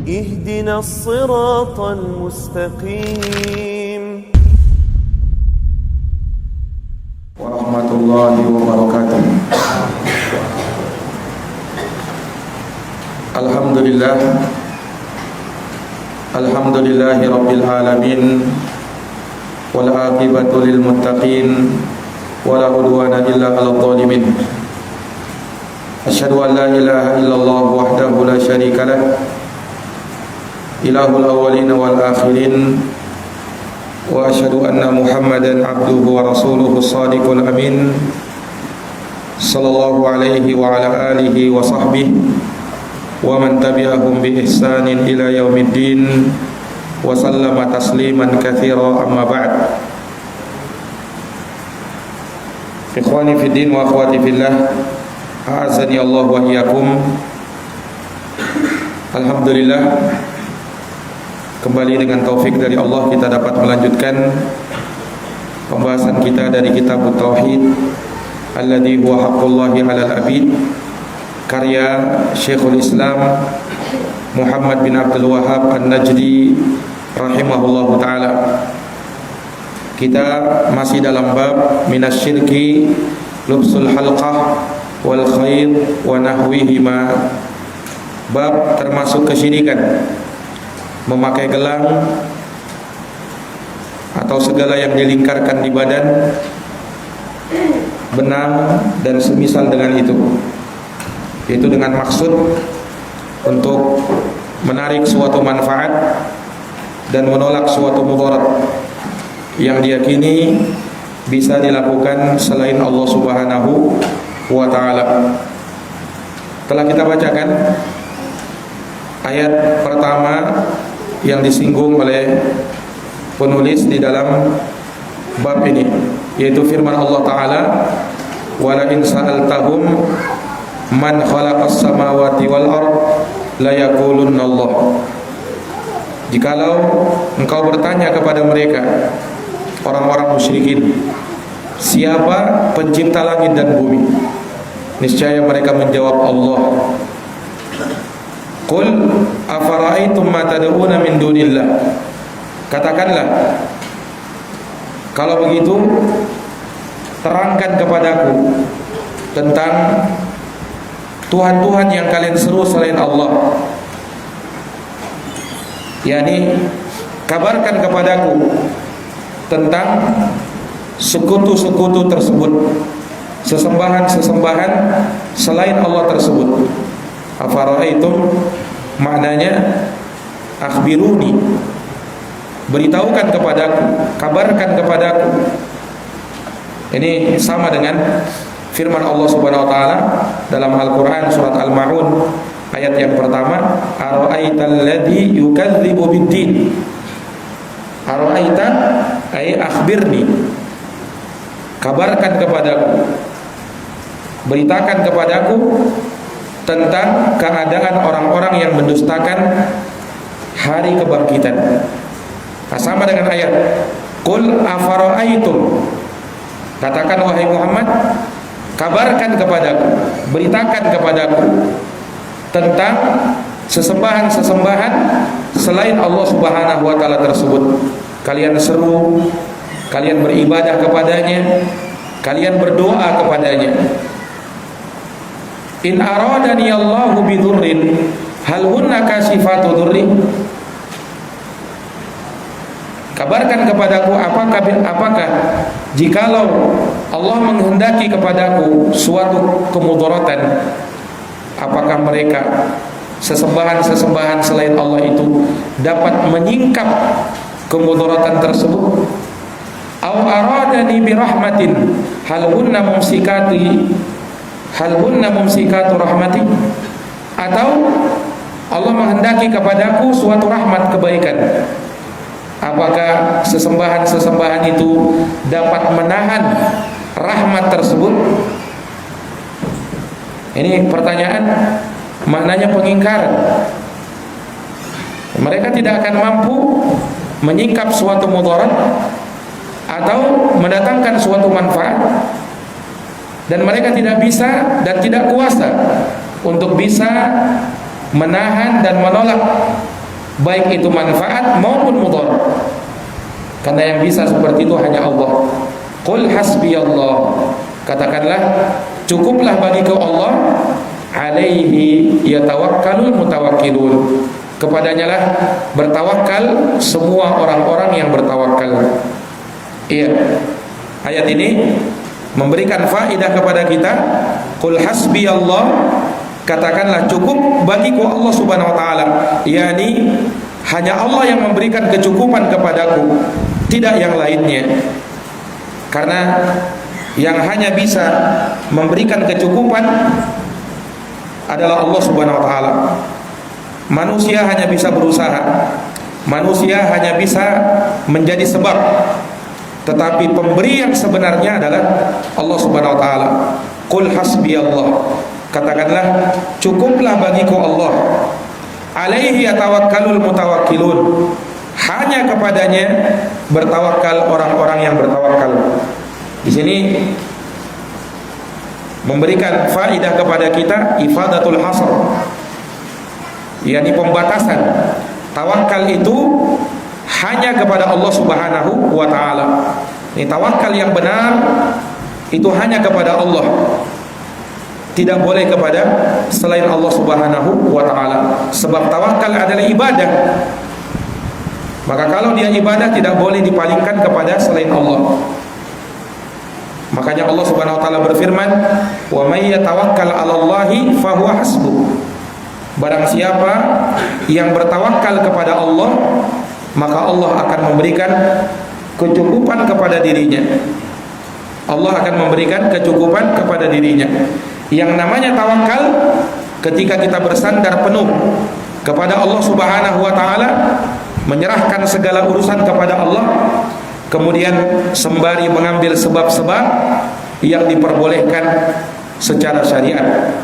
اهدنا الصراط المستقيم ورحمة الله وبركاته. الحمد لله رب العالمين والعاقبة للمتقين ولا عدوان إلا على الظالمين. أشهد أن لا إله إلا الله وحده لا شريك له إله الأولين والآخرين وأشهد أن محمدا عبده ورسوله الصادق الأمين صلى الله عليه وعلى آله وصحبه ومن تبعهم بإحسان إلى يوم الدين وسلم تسليما كثيرا. أما بعد. Ikhwani fi din wa akhwati fillah, a'azzani Allah wa iyyakum. Alhamdulillah, kembali dengan taufik dari Allah kita dapat melanjutkan pembahasan kita dari kitab Tauhid alladzi huwa haqqullahi 'alal 'abid, karya Syekhul Islam Muhammad bin Abdul Wahhab An-Najdi rahimahullahu taala. Kita masih dalam bab minasyirki lubsul halqah wal khayt wa nahwihima. Bab termasuk kesyirikan memakai gelang atau segala yang dilingkarkan di badan, benang dan semisal dengan itu, yaitu dengan maksud untuk menarik suatu manfaat dan menolak suatu mudarat yang diyakini bisa dilakukan selain Allah Subhanahu wa ta'ala. Telah kita bacakan ayat pertama yang disinggung oleh penulis di dalam bab ini, yaitu firman Allah Ta'ala, wala in sa'altahum man khalaqas samawati wal ard la yaqulunna Allah. Jikalau engkau bertanya kepada mereka, orang-orang musyrikin, siapa pencipta langit dan bumi, niscaya mereka menjawab Allah. Qul afara'aitum ma tad'una min dunillah. Katakanlah, kalau begitu terangkan kepadaku tentang Tuhan-Tuhan yang kalian seru selain Allah, yakni kabarkan kepadaku tentang sekutu-sekutu tersebut, sesembahan-sesembahan selain Allah tersebut. Afara'aitum maknanya akhbiruni, beritahukan kepadaku, kabarkan kepadaku. Ini sama dengan firman Allah Subhanahu wa taala dalam Al-Qur'an surat Al-Ma'un ayat yang pertama, ara'aital ladzi yukadzibu bid-din. Ara'aita ay akhbirni, kabarkan kepadaku, beritakan kepadaku tentang keadaan orang-orang yang mendustakan hari kebangkitan. Nah, sama dengan ayat qul afara'aitum, katakan wahai Muhammad, kabarkan kepadaku, beritakan kepadaku tentang sesembahan-sesembahan selain Allah Subhanahu wa taala tersebut. Kalian seru, kalian beribadah kepadanya, kalian berdoa kepadanya. In aradani Allahu bidurrin hal hunna kasifatu durri. Kabarkan kepadaku apakah jikalau Allah menghendaki kepadaku suatu kemudaratan, apakah mereka sesembahan-sesembahan selain Allah itu dapat menyingkap kemudaratan tersebut? Aw aradani birahmatin hal hunna mumsikatu rahmati. Atau Allah menghendaki kepadaku suatu rahmat kebaikan, apakah sesembahan-sesembahan itu dapat menahan rahmat tersebut? Ini pertanyaan maknanya pengingkaran. Mereka tidak akan mampu menyingkap suatu mudarat atau mendatangkan suatu manfaat, dan mereka tidak bisa dan tidak kuasa untuk bisa menahan dan menolak baik itu manfaat maupun mudarat. Karena yang bisa seperti itu hanya Allah. Qul hasbiyallah, katakanlah cukuplah bagiku Allah, alaihi yatawakkalul mutawakkilun, kepadanya lah bertawakal semua orang-orang yang bertawakal. Iya, ayat ini memberikan faedah kepada kita. Qul hasbiyallah, katakanlah cukup bagiku Allah Subhanahu wa taala, yakni hanya Allah yang memberikan kecukupan kepadaku, tidak yang lainnya. Karena yang hanya bisa memberikan kecukupan adalah Allah Subhanahu wa taala. Manusia hanya bisa berusaha, manusia hanya bisa menjadi sebab, tetapi pemberi yang sebenarnya adalah Allah Subhanahu wa taala. Qul hasbiyallah, katakanlah cukuplah bagiku Allah, alaihi yatawakkalul mutawakkilun, hanya kepadanya bertawakal orang-orang yang bertawakal. Di sini memberikan faedah kepada kita ifadatul hasr, yakni pembatasan. Tawakal itu hanya kepada Allah Subhanahu wa taala. Ini tawakal yang benar itu hanya kepada Allah, tidak boleh kepada selain Allah Subhanahu wa taala. Sebab tawakal adalah ibadah. Maka kalau dia ibadah tidak boleh dipalingkan kepada selain Allah. Makanya Allah Subhanahu wa taala berfirman, "Wa may yatawakkal 'alallahi fahuwa hasbuh." Barang siapa yang bertawakal kepada Allah, maka Allah akan memberikan kecukupan kepada dirinya. Allah akan memberikan kecukupan kepada dirinya. Yang namanya tawakal, ketika kita bersandar penuh kepada Allah Subhanahu wa taala, menyerahkan segala urusan kepada Allah, kemudian sembari mengambil sebab-sebab yang diperbolehkan secara syariat.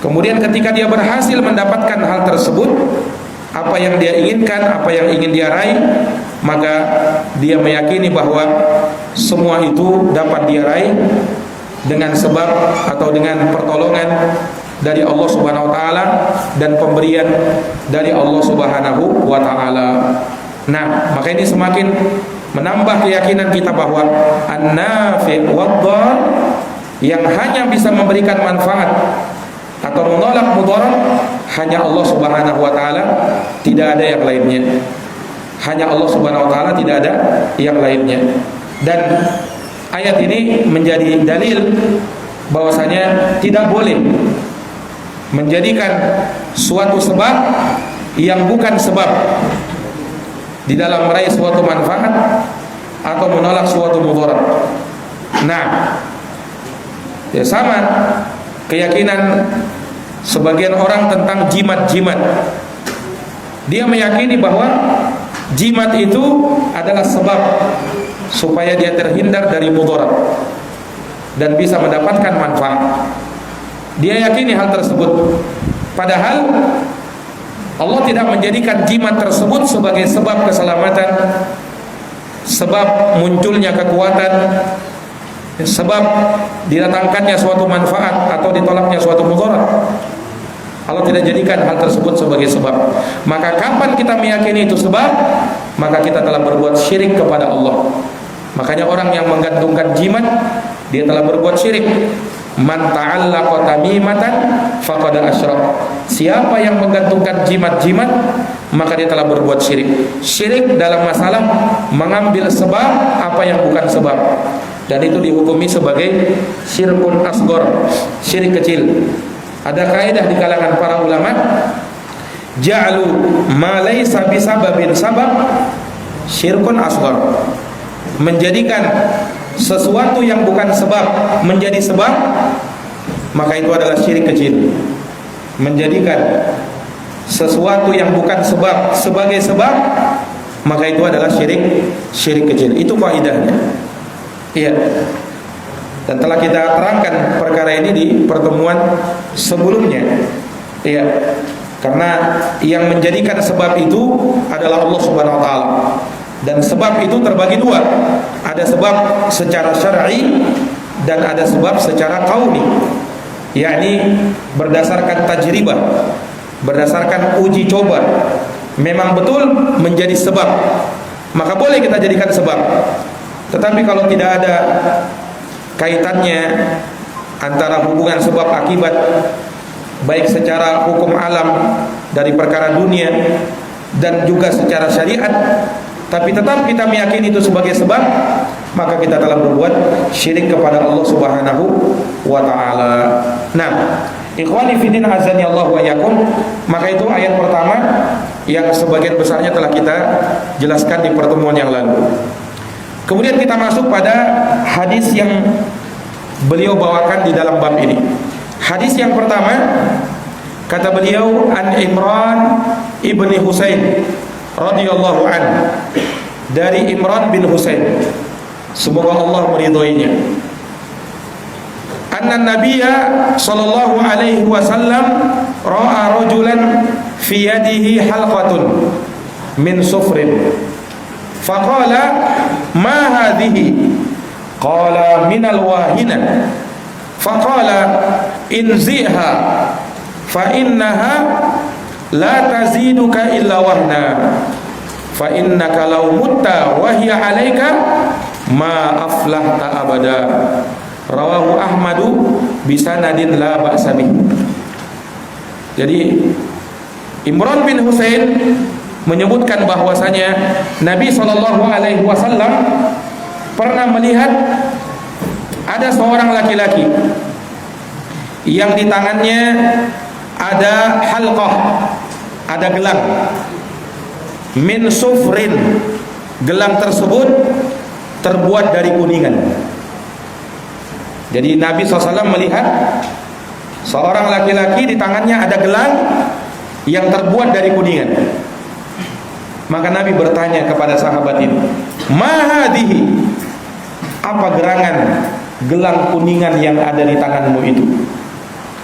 Kemudian ketika dia berhasil mendapatkan hal tersebut, apa yang dia inginkan, apa yang ingin dia raih, maka dia meyakini bahwa semua itu dapat dia raih dengan sebab atau dengan pertolongan dari Allah Subhanahu wa taala dan pemberian dari Allah Subhanahu wa taala. Nah, maka ini semakin menambah keyakinan kita bahwa an-nafi' wad-dhar, yang hanya bisa memberikan manfaat atau menolak mudarat hanya Allah Subhanahu wa taala, tidak ada yang lainnya. Hanya Allah Subhanahu wa taala, tidak ada yang lainnya. Dan ayat ini menjadi dalil bahwasanya tidak boleh menjadikan suatu sebab yang bukan sebab di dalam meraih suatu manfaat atau menolak suatu mudarat. Nah, ya sama keyakinan sebagian orang tentang jimat-jimat. Dia meyakini bahwa jimat itu adalah sebab supaya dia terhindar dari mudarat dan bisa mendapatkan manfaat. Dia yakini hal tersebut, padahal Allah tidak menjadikan jimat tersebut sebagai sebab keselamatan, sebab munculnya kekuatan, sebab didatangkannya suatu manfaat atau ditolaknya suatu mudarat. Allah tidak jadikan hal tersebut sebagai sebab. Maka kapan kita meyakini itu sebab, maka kita telah berbuat syirik kepada Allah. Makanya orang yang menggantungkan jimat, dia telah berbuat syirik. Man ta'allaqa tamimatan faqad asyrak. Siapa yang menggantungkan jimat-jimat, maka dia telah berbuat syirik. Syirik dalam masalah mengambil sebab apa yang bukan sebab, dan itu dihukumi sebagai syirkun asghar, syirik kecil. Ada kaidah di kalangan para ulama, ja'alu ma laysa bisababin sabab syirkun asghar. Menjadikan sesuatu yang bukan sebab menjadi sebab, maka itu adalah syirik kecil. Menjadikan sesuatu yang bukan sebab sebagai sebab, maka itu adalah syirik kecil. Itu faedahnya. Iya. Dan telah kita terangkan perkara ini di pertemuan sebelumnya. Iya. Karena yang menjadikan sebab itu adalah Allah Subhanahu wa taala. Dan sebab itu terbagi dua. Ada sebab secara syar'i dan ada sebab secara kauni, yakni berdasarkan tajribah, berdasarkan uji coba, memang betul menjadi sebab, maka boleh kita jadikan sebab. Tetapi kalau tidak ada kaitannya antara hubungan sebab akibat, baik secara hukum alam dari perkara dunia dan juga secara syariat, tapi tetap kita meyakini itu sebagai sebab, maka kita telah berbuat syirik kepada Allah Subhanahu wa taala. Nah, ikhwani fillah azani Allah wa iyyakum, maka itu ayat pertama yang sebagian besarnya telah kita jelaskan di pertemuan yang lalu. Kemudian kita masuk pada hadis yang beliau bawakan di dalam bab ini. Hadis yang pertama, kata beliau, an Imran ibni Husain radhiyallahu an, dari Imran bin Husain, semoga Allah meridhoinya. Anna Nabiyya sallallahu alaihi wasallam ra'a rajulan fi yadihi halqatun min sufrin. Faqala ma hadhihi? Qala min al-wahina. Faqala inziha fa innaha la taziduka illa wahna. Fa innaka law mutta wa hiya 'alaika ma aflahta abada. Rawahu Ahmadu bisanadin la ba'sa bih. Jadi Imran bin Husain menyebutkan bahwasanya Nabi sallallahu alaihi wasallam pernah melihat ada seorang laki-laki yang di tangannya ada halqah, ada gelang min sufrin. Gelang tersebut terbuat dari kuningan. Jadi Nabi SAW melihat seorang laki-laki di tangannya ada gelang yang terbuat dari kuningan. Maka Nabi bertanya kepada sahabat ini, ma hadhihi? Apa gerangan gelang kuningan yang ada di tanganmu itu?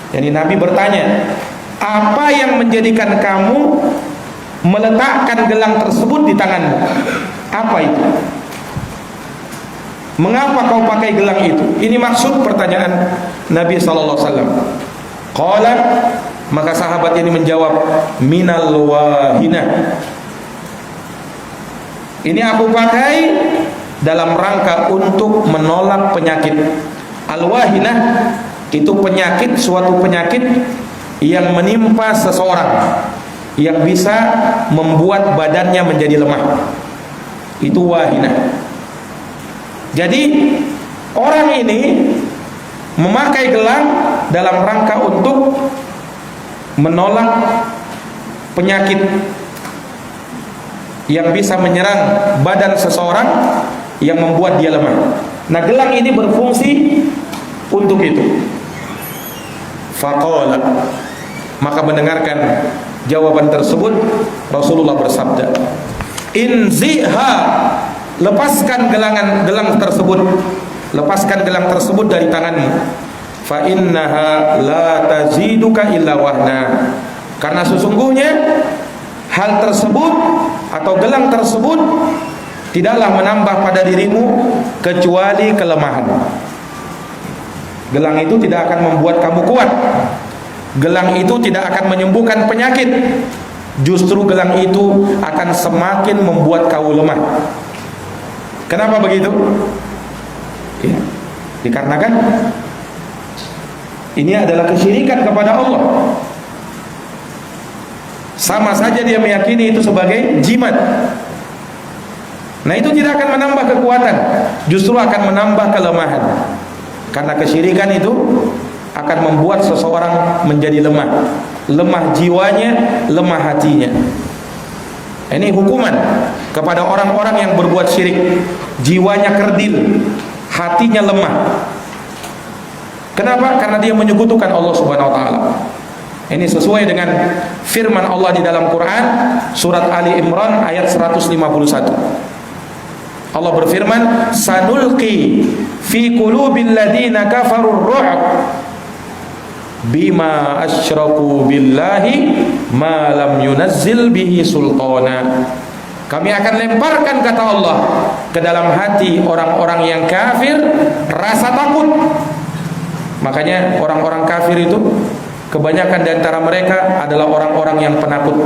Jadi Nabi bertanya, apa yang menjadikan kamu meletakkan gelang tersebut di tanganmu? Apa itu? Mengapa kau pakai gelang itu? Ini maksud pertanyaan Nabi sallallahu alaihi wasallam. Qala, maka sahabat ini menjawab, minal wahina. Ini aku pakai dalam rangka untuk menolak penyakit. Al-wahinah itu penyakit, suatu penyakit yang menimpa seseorang, yang bisa membuat badannya menjadi lemah. Itu wahinah. Jadi orang ini memakai gelang dalam rangka untuk menolak penyakit yang bisa menyerang badan seseorang yang membuat dia lemah. Nah, gelang ini berfungsi untuk itu. Faqala, maka mendengarkan jawaban tersebut Rasulullah bersabda, inziha, lepaskan gelang tersebut, lepaskan gelang tersebut dari tanganmu. Fa innaha la taziduka illa wahna, karena sesungguhnya hal tersebut atau gelang tersebut tidaklah menambah pada dirimu kecuali kelemahan. Gelang itu tidak akan membuat kamu kuat. Gelang itu tidak akan menyembuhkan penyakit. Justru gelang itu akan semakin membuat kau lemah. Kenapa begitu? Ya, dikarenakan ini adalah kesyirikan kepada Allah. Sama saja dia meyakini itu sebagai jimat. Nah, itu tidak akan menambah kekuatan, justru akan menambah kelemahan. Karena kesyirikan itu akan membuat seseorang menjadi lemah. Lemah jiwanya, lemah hatinya. Ini hukuman kepada orang-orang yang berbuat syirik. Jiwanya kerdil, hatinya lemah. Kenapa? Karena dia menyekutukan Allah Subhanahu wa taala. Ini sesuai dengan firman Allah di dalam Quran surat Ali Imran ayat 151. Allah berfirman, sanulqi fi qulubil ladina kafarur ru'b bima asyraku billahi ma lam yunazzil bihi sultana. Kami akan lemparkan, kata Allah, ke dalam hati orang-orang yang kafir rasa takut. Makanya orang-orang kafir itu kebanyakan di antara mereka adalah orang-orang yang penakut.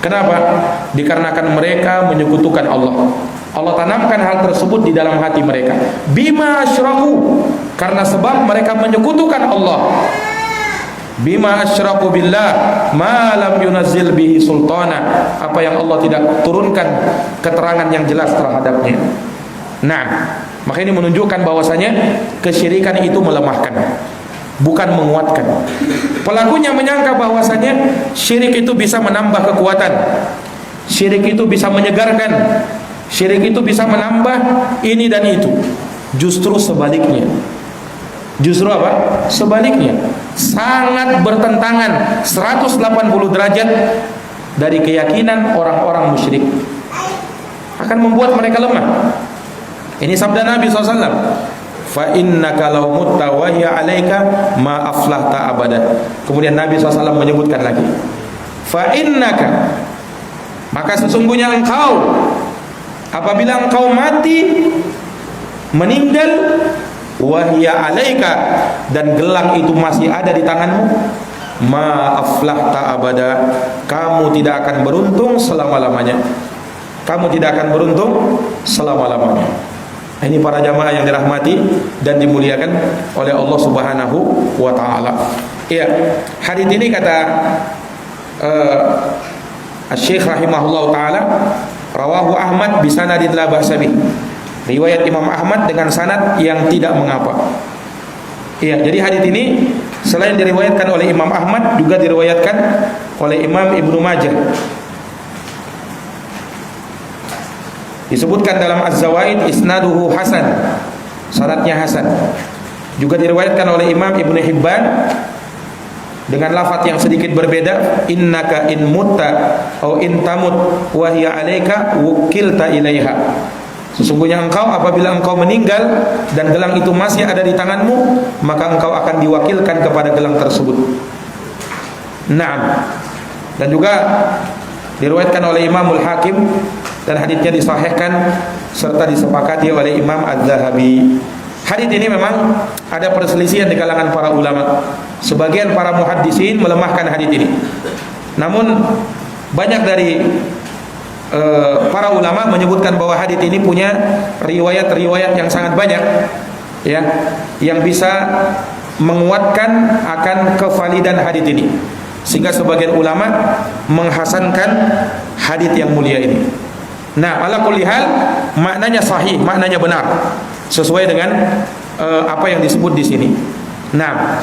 Kenapa? Dikarenakan mereka menyekutukan Allah. Allah tanamkan hal tersebut di dalam hati mereka. Bima asyraku, karena sebab mereka menyekutukan Allah. Bima asyraku billah ma lam yunazzil bihi sultana, apa yang Allah tidak turunkan keterangan yang jelas terhadapnya. Nah, maka ini menunjukkan bahwasanya kesyirikan itu melemahkan, bukan menguatkan. Pelakunya menyangka bahwasanya syirik itu bisa menambah kekuatan, syirik itu bisa menyegarkan, syirik itu bisa menambah ini dan itu. Justru sebaliknya. Justru apa? Sebaliknya. Sangat bertentangan 180 derajat dari keyakinan orang-orang musyrik. Akan membuat mereka lemah. Ini sabda Nabi SAW. Fa innaka law mutta wa hiya 'alaika ma aflahta abada. Kemudian Nabi SAW menyebutkan lagi, fa innaka, maka sesungguhnya engkau, apabila engkau mati, meninggal, wa hiya 'alaika, dan gelang itu masih ada di tanganmu, ma aflahta abada, kamu tidak akan beruntung selama-lamanya. Kamu tidak akan beruntung selama-lamanya. Ini para jamaah yang dirahmati dan dimuliakan oleh Allah Subhanahu wa taala. Iya, hadis ini kata Syekh rahimahullah taala, rawahu Ahmad bi sanadin la ba'sa bih. Riwayat Imam Ahmad dengan sanad yang tidak mengapa. Iya, jadi hadis ini selain diriwayatkan oleh Imam Ahmad, juga diriwayatkan oleh Imam Ibnu Majah. Disebutkan dalam Az-Zawaid isnaduhu hasan, sanadnya hasan. Juga diriwayatkan oleh Imam Ibnu Hibban dengan lafaz yang sedikit berbeda, innaka in mutta atau in tamut wa hiya 'alaika wukilta ilaiha. Sesungguhnya engkau apabila engkau meninggal dan gelang itu masih ada di tanganmu, maka engkau akan diwakilkan kepada gelang tersebut. Naam. Dan juga diriwayatkan oleh Imamul Hakim dan hadisnya disahihkan serta disepakati oleh Imam Az-Zahabi. Hadis ini memang ada perselisihan di kalangan para ulama. Sebagian para muhaddisin melemahkan hadis ini. Namun banyak dari para ulama menyebutkan bahwa hadis ini punya riwayat-riwayat yang sangat banyak, ya, yang bisa menguatkan akan kevalidan hadis ini. Sehingga sebagian ulama menghasankan hadis yang mulia ini. Nah, ala kulli hal maknanya sahih, maknanya benar, sesuai dengan apa yang disebut di sini. Nah,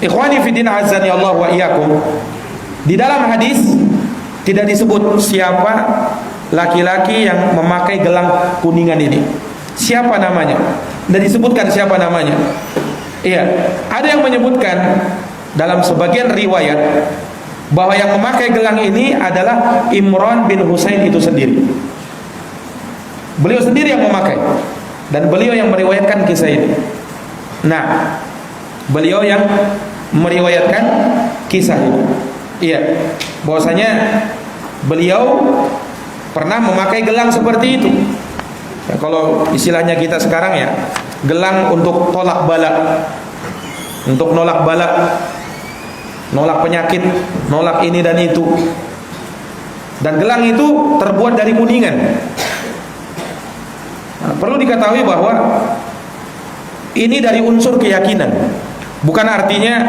ikhwani fi din azani Allah wa iyyakum, di dalam hadis tidak disebut siapa laki-laki yang memakai gelang kuningan ini. Siapa namanya? Dan disebutkan siapa namanya. Iya, ada yang menyebutkan dalam sebagian riwayat bahwa yang memakai gelang ini adalah Imran bin Husain itu sendiri. Beliau sendiri yang memakai dan beliau yang meriwayatkan kisah ini. Nah, beliau yang meriwayatkan kisah ini. Iya, bahwasanya beliau pernah memakai gelang seperti itu. Ya, kalau istilahnya kita sekarang ya, gelang untuk tolak bala, untuk nolak bala, nolak penyakit, nolak ini dan itu. Dan gelang itu terbuat dari kuningan. Nah, perlu diketahui bahwa ini dari unsur keyakinan. Bukan artinya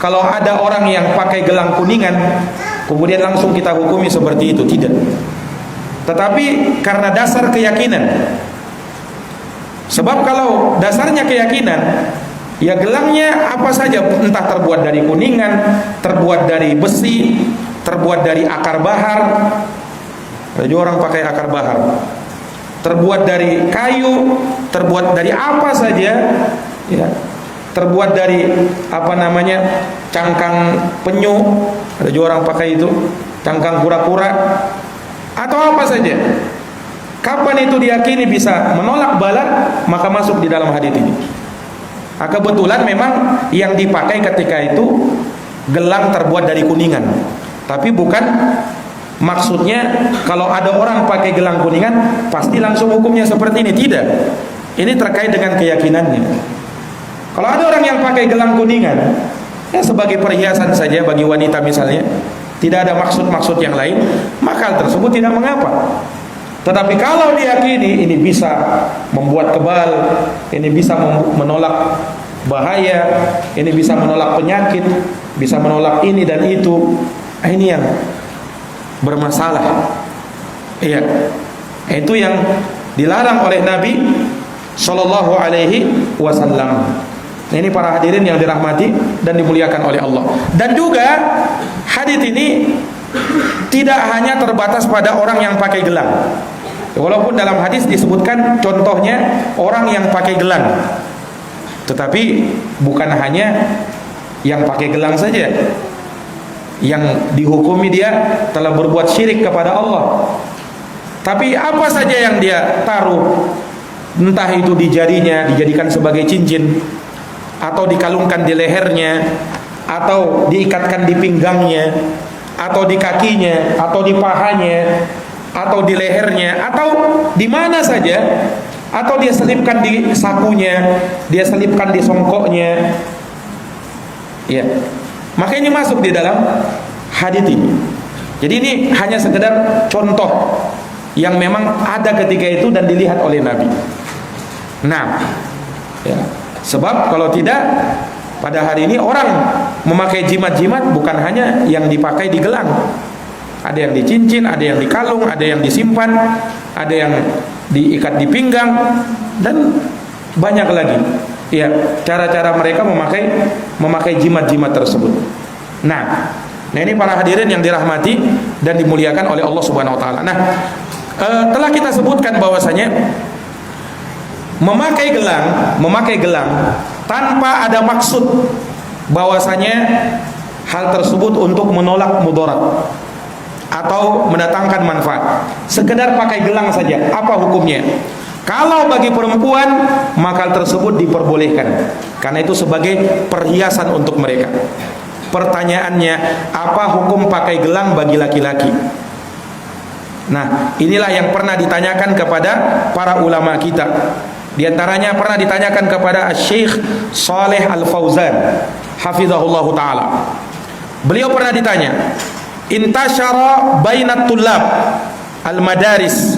kalau ada orang yang pakai gelang kuningan kemudian langsung kita hukumi seperti itu, tidak. Tetapi karena dasar keyakinan. Sebab kalau dasarnya keyakinan, ya gelangnya apa saja, entah terbuat dari kuningan, terbuat dari besi, terbuat dari akar bahar. Ada juga orang pakai akar bahar. Terbuat dari kayu, terbuat dari apa saja, ya. Terbuat dari apa namanya, cangkang penyu. Ada juga orang pakai itu, cangkang kura-kura, atau apa saja. Kapan itu diyakini bisa menolak bala, maka masuk di dalam hadis ini. Nah, kebetulan memang yang dipakai ketika itu gelang terbuat dari kuningan, tapi bukan maksudnya kalau ada orang pakai gelang kuningan pasti langsung hukumnya seperti ini, tidak. Ini terkait dengan keyakinannya. Kalau ada orang yang pakai gelang kuningan, ya sebagai perhiasan saja bagi wanita misalnya, tidak ada maksud-maksud yang lain, maka hal tersebut tidak mengapa. Tetapi kalau diyakini ini bisa membuat kebal, ini bisa menolak bahaya, ini bisa menolak penyakit, bisa menolak ini dan itu, ini yang bermasalah. Iya, itu yang dilarang oleh Nabi Shallallahu Alaihi Wasallam. Ini para hadirin yang dirahmati dan dimuliakan oleh Allah. Dan juga hadis ini tidak hanya terbatas pada orang yang pakai gelang. Walaupun dalam hadis disebutkan contohnya orang yang pakai gelang, tetapi bukan hanya yang pakai gelang saja yang dihukumi dia telah berbuat syirik kepada Allah. Tapi apa saja yang dia taruh, entah itu di jarinya dijadikan sebagai cincin, atau dikalungkan di lehernya, atau diikatkan di pinggangnya, atau di kakinya, atau di pahanya, atau di lehernya, atau di mana saja, atau dia selipkan di sakunya, dia selipkan di songkoknya, ya, maka ini masuk di dalam hadis ini. Jadi ini hanya sekedar contoh yang memang ada ketika itu dan dilihat oleh Nabi. Nah, ya, sebab kalau tidak, pada hari ini orang memakai jimat-jimat bukan hanya yang dipakai di gelang, ada yang di cincin, ada yang di kalung, ada yang disimpan, ada yang diikat di pinggang, dan banyak lagi. Ya, cara-cara mereka memakai jimat-jimat tersebut. Nah, ini para hadirin yang dirahmati dan dimuliakan oleh Allah Subhanahu Wa Taala. Nah, telah kita sebutkan bahwasanya memakai gelang tanpa ada maksud bahwasanya hal tersebut untuk menolak mudarat atau mendatangkan manfaat, sekedar pakai gelang saja, apa hukumnya? Kalau bagi perempuan, maka hal tersebut diperbolehkan karena itu sebagai perhiasan untuk mereka. Pertanyaannya, apa hukum pakai gelang bagi laki-laki? Nah, inilah yang pernah ditanyakan kepada para ulama kita. Di antaranya pernah ditanyakan kepada Syekh Shalih Al-Fauzan hafizahullahu taala. Beliau pernah ditanya, intasyara bainat tullab al-madaris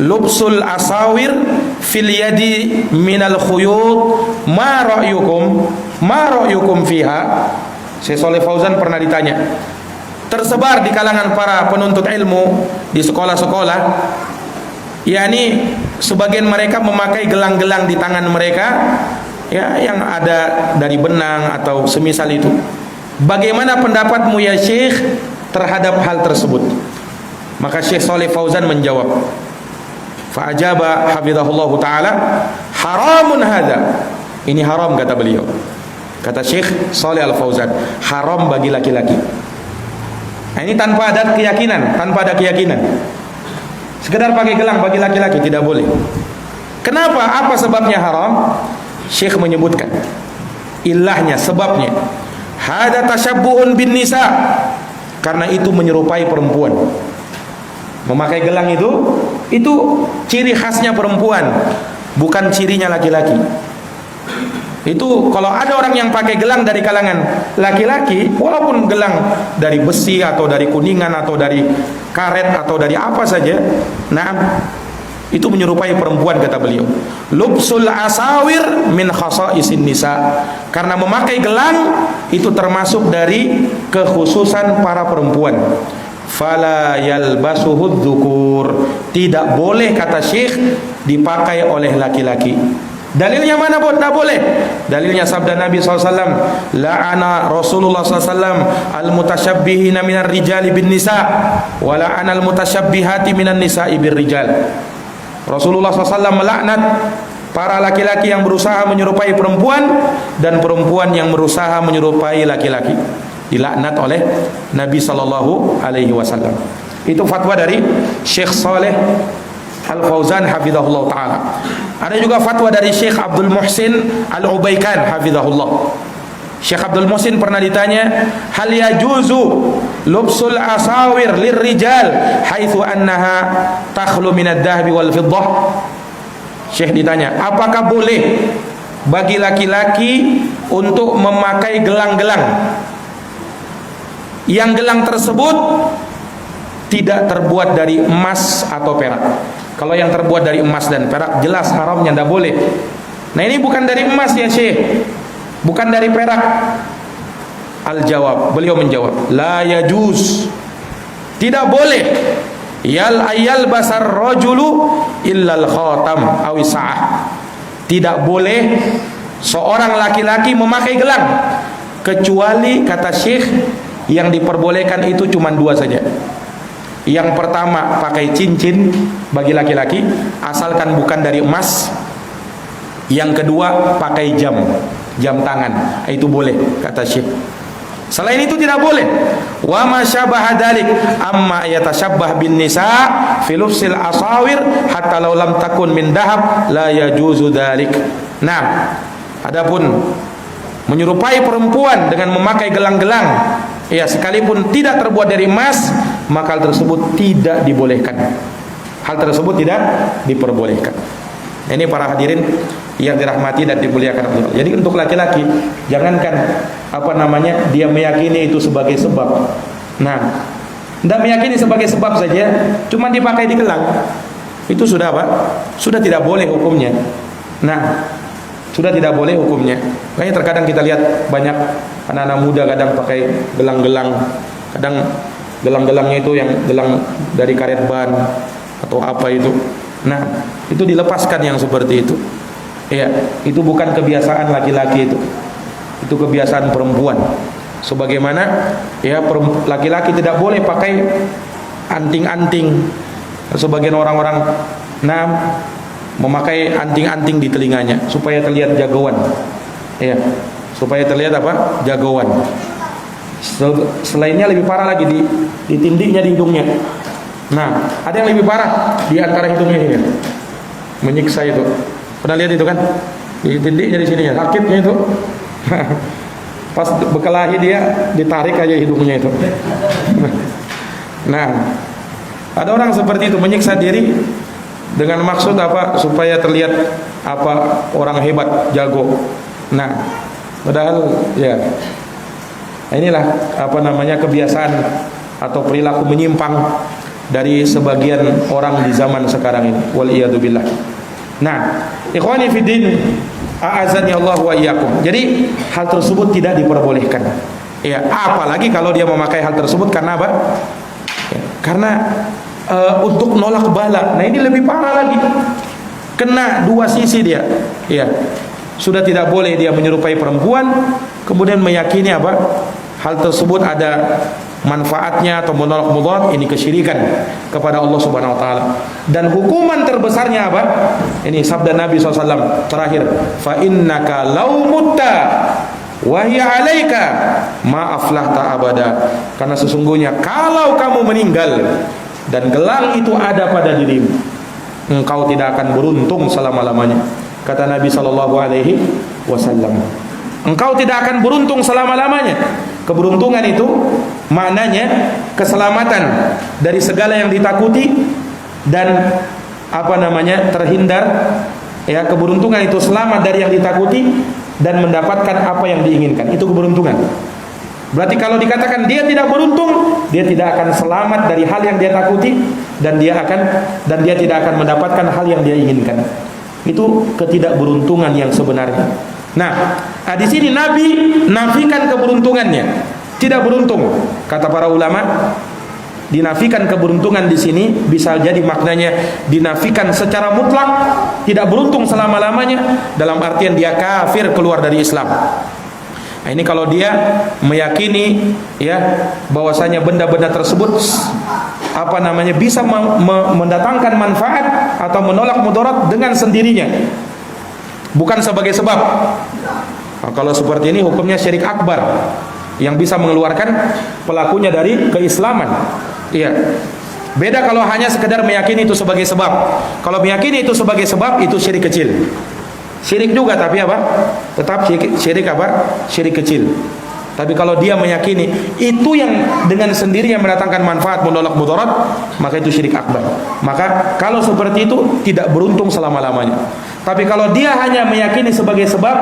lubsul asawir fil yadi minal khuyut ma ra'yukum fiha. Syekh Shalih Fauzan pernah ditanya, tersebar di kalangan para penuntut ilmu di sekolah-sekolah, yakni sebagian mereka memakai gelang-gelang di tangan mereka, ya, yang ada dari benang atau semisal itu. Bagaimana pendapatmu ya Syekh terhadap hal tersebut? Maka Syekh Shalih Fauzan menjawab, fa'ajaba hafizahullahu ta'ala, haramun hadza. Ini haram, kata beliau. Kata Syekh Shalih Al-Fauzan, haram bagi laki-laki. Nah, ini tanpa ada keyakinan, sekedar pakai gelang bagi laki-laki tidak boleh. Kenapa? Apa sebabnya haram? Syekh menyebutkan ilahnya, sebabnya. Hada tasyabbuhun bin nisa, karena itu menyerupai perempuan. Memakai gelang itu ciri khasnya perempuan, bukan cirinya laki-laki. Itu kalau ada orang yang pakai gelang dari kalangan laki-laki, walaupun gelang dari besi atau dari kuningan atau dari karet atau dari apa saja, nah, itu menyerupai perempuan, kata beliau. Lubsul asawir min khasaisin nisa, karena memakai gelang itu termasuk dari kekhususan para perempuan. Fala yalbasuhud dzukur, tidak boleh, kata Syekh, dipakai oleh laki-laki. Dalilnya mana, buat tidak boleh? Dalilnya sabda Nabi SAW, la'ana Rasulullah SAW al-mutasyabbihina minar rijali bin nisa wa la'ana al-mutasyabbihati minan nisa'i bir rijal. Rasulullah SAW melaknat para laki-laki yang berusaha menyerupai perempuan dan perempuan yang berusaha menyerupai laki-laki. Dilaknat oleh Nabi Sallallahu Alaihi Wasallam. Itu fatwa dari Syekh Shalih Al-Fauzan hafizahullah ta'ala. Ada juga fatwa dari Syekh Abdul Muhsin Al-Ubaikan hafizahullah. Syekh Abdul Muhsin pernah ditanya, hal yajuzu lubsul asawir lirrijal haitsu annaha takhlu minad dhahbi wal fiddah. Syekh ditanya, apakah boleh bagi laki-laki untuk memakai gelang-gelang yang gelang tersebut tidak terbuat dari emas atau perak. Kalau yang terbuat dari emas dan perak jelas haramnya, tidak boleh. Nah ini bukan dari emas ya Syekh, bukan dari perak. Al-jawab, beliau menjawab, la yajuz, tidak boleh. Ayal basar rajulu illal khatam aw sa'ah. Tidak boleh seorang laki-laki memakai gelang kecuali, kata Syekh, yang diperbolehkan itu cuma dua saja. Yang pertama pakai cincin bagi laki-laki asalkan bukan dari emas. Yang kedua pakai jam tangan, itu boleh kata Syekh. Selain itu tidak boleh. Wa ma syabaha dzalik amma yatashabbah bin nisa fi lufsil asawir hatta law lam takun min dahab la yajuzu dzalik. Nah, adapun menyerupai perempuan dengan memakai gelang-gelang, ya sekalipun tidak terbuat dari emas, maka hal tersebut tidak dibolehkan. Hal tersebut tidak diperbolehkan. Ini para hadirin yang dirahmati dan dimuliakan Allah. Jadi untuk laki-laki, jangankan dia meyakini itu sebagai sebab. Nah, tidak meyakini sebagai sebab saja, cuma dipakai di gelang, itu sudah sudah tidak boleh hukumnya. Nah, sudah tidak boleh hukumnya. Makanya terkadang kita lihat banyak anak-anak muda kadang pakai gelang-gelang, kadang gelang-gelangnya itu yang gelang dari karet ban atau apa itu. Nah, itu dilepaskan yang seperti itu. Ya, itu bukan kebiasaan laki-laki itu. Itu kebiasaan perempuan. Sebagaimana ya laki-laki tidak boleh pakai anting-anting. Sebagian orang-orang memakai anting-anting di telinganya supaya terlihat jagoan. Ya, supaya terlihat jagoan. Selainnya lebih parah lagi di tindiknya, di hidungnya. Nah, ada yang lebih parah di antara hidungnya ini, menyiksa itu. Pernah lihat itu kan? Di tindiknya di sininya, sakitnya itu. Pas berkelahi dia ditarik aja hidungnya itu. Nah, ada orang seperti itu menyiksa diri dengan maksud supaya terlihat orang hebat, jago. Nah, padahal ya inilah kebiasaan atau perilaku menyimpang dari sebagian orang di zaman sekarang ini. Wal iyadu billah. Nah, ikhwani fiddin, a'azani Allah wa iyyakum. Jadi hal tersebut tidak diperbolehkan. Ya, apalagi kalau dia memakai hal tersebut karena apa? Ya, karena untuk nolak bala. Nah, ini lebih parah lagi. Kena dua sisi dia. Ya. Sudah tidak boleh dia menyerupai perempuan, kemudian meyakini hal tersebut ada manfaatnya atau menolak mudarat, ini kesyirikan kepada Allah Subhanahu wa taala. Dan hukuman terbesarnya Ini sabda Nabi SAW terakhir, fa innaka law mutta wa hiya 'alaika ma aflahta abada. Karena sesungguhnya kalau kamu meninggal dan gelang itu ada pada dirimu, engkau tidak akan beruntung selama-lamanya. Kata Nabi SAW, engkau tidak akan beruntung selama-lamanya. Keberuntungan itu maknanya keselamatan dari segala yang ditakuti dan terhindar. Ya, keberuntungan itu selamat dari yang ditakuti dan mendapatkan apa yang diinginkan. Itu keberuntungan. Berarti kalau dikatakan dia tidak beruntung, dia tidak akan selamat dari hal yang dia takuti dan dia tidak akan mendapatkan hal yang dia inginkan. Itu ketidakberuntungan yang sebenarnya. Nah, di sini Nabi nafikan keberuntungannya, tidak beruntung. Kata para ulama, dinafikan keberuntungan di sini bisa jadi maknanya dinafikan secara mutlak, tidak beruntung selama-lamanya, dalam artian dia kafir, keluar dari Islam. Nah, ini kalau dia meyakini bahwasanya benda-benda tersebut bisa mendatangkan manfaat atau menolak mudarat dengan sendirinya, bukan sebagai sebab. Nah, kalau seperti ini hukumnya syirik akbar yang bisa mengeluarkan pelakunya dari keislaman. Iya. Beda kalau hanya sekedar meyakini itu sebagai sebab. Kalau meyakini itu sebagai sebab, itu syirik kecil. Syirik juga tapi tetap syirik Syirik kecil. Tapi kalau dia meyakini itu yang dengan sendirinya mendatangkan manfaat, menolak mudarat, maka itu syirik akbar. Maka kalau seperti itu tidak beruntung selama-lamanya. Tapi kalau dia hanya meyakini sebagai sebab,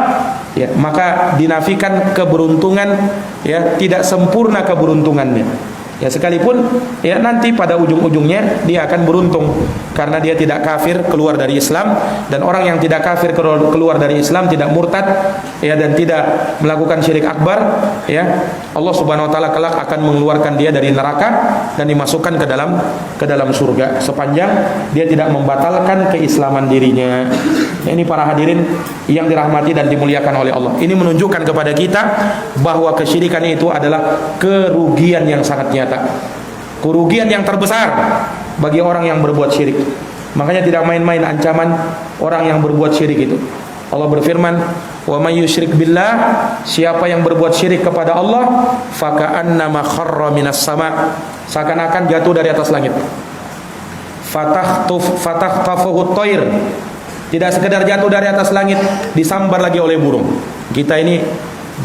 ya, maka dinafikan keberuntungan, ya, tidak sempurna keberuntungannya. Ya, sekalipun ya nanti pada ujung-ujungnya dia akan beruntung karena dia tidak kafir keluar dari Islam, dan orang yang tidak kafir keluar dari Islam, tidak murtad, ya, dan tidak melakukan syirik akbar, ya, Allah Subhanahu wa taala kelak akan mengeluarkan dia dari neraka dan dimasukkan ke dalam surga sepanjang dia tidak membatalkan keislaman dirinya. Ya, ini para hadirin yang dirahmati dan dimuliakan oleh Allah. Ini menunjukkan kepada kita bahwa kesyirikan itu adalah kerugian yang sangat nyata. Kerugian yang terbesar bagi orang yang berbuat syirik. Makanya tidak main-main ancaman orang yang berbuat syirik itu. Allah berfirman, "Wa may yusyrik billah," siapa yang berbuat syirik kepada Allah, faka'annama kharra minas sama', seakan-akan jatuh dari atas langit. Fatakhtafuhu at-thair, tidak sekedar jatuh dari atas langit, disambar lagi oleh burung. Kita ini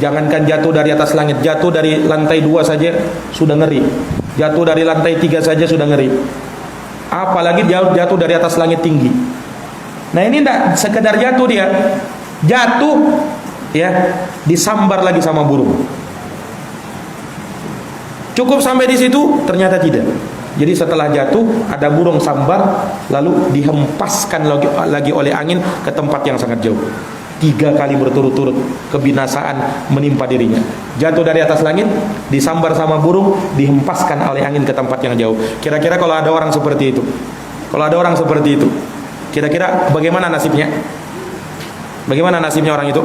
jangankan jatuh dari atas langit, jatuh dari lantai 2 saja sudah ngeri. Jatuh dari lantai 3 saja sudah ngeri. Apalagi jatuh dari atas langit tinggi. Nah, ini tidak sekedar jatuh, dia jatuh, ya, disambar lagi sama burung. Cukup sampai di situ? Ternyata tidak. Jadi setelah jatuh ada burung sambar, lalu dihempaskan lagi oleh angin ke tempat yang sangat jauh. 3 kali berturut-turut kebinasaan menimpa dirinya. Jatuh dari atas langit, disambar sama burung, dihempaskan oleh angin ke tempat yang jauh. Kira-kira kalau ada orang seperti itu, kira-kira bagaimana nasibnya? Bagaimana nasibnya orang itu?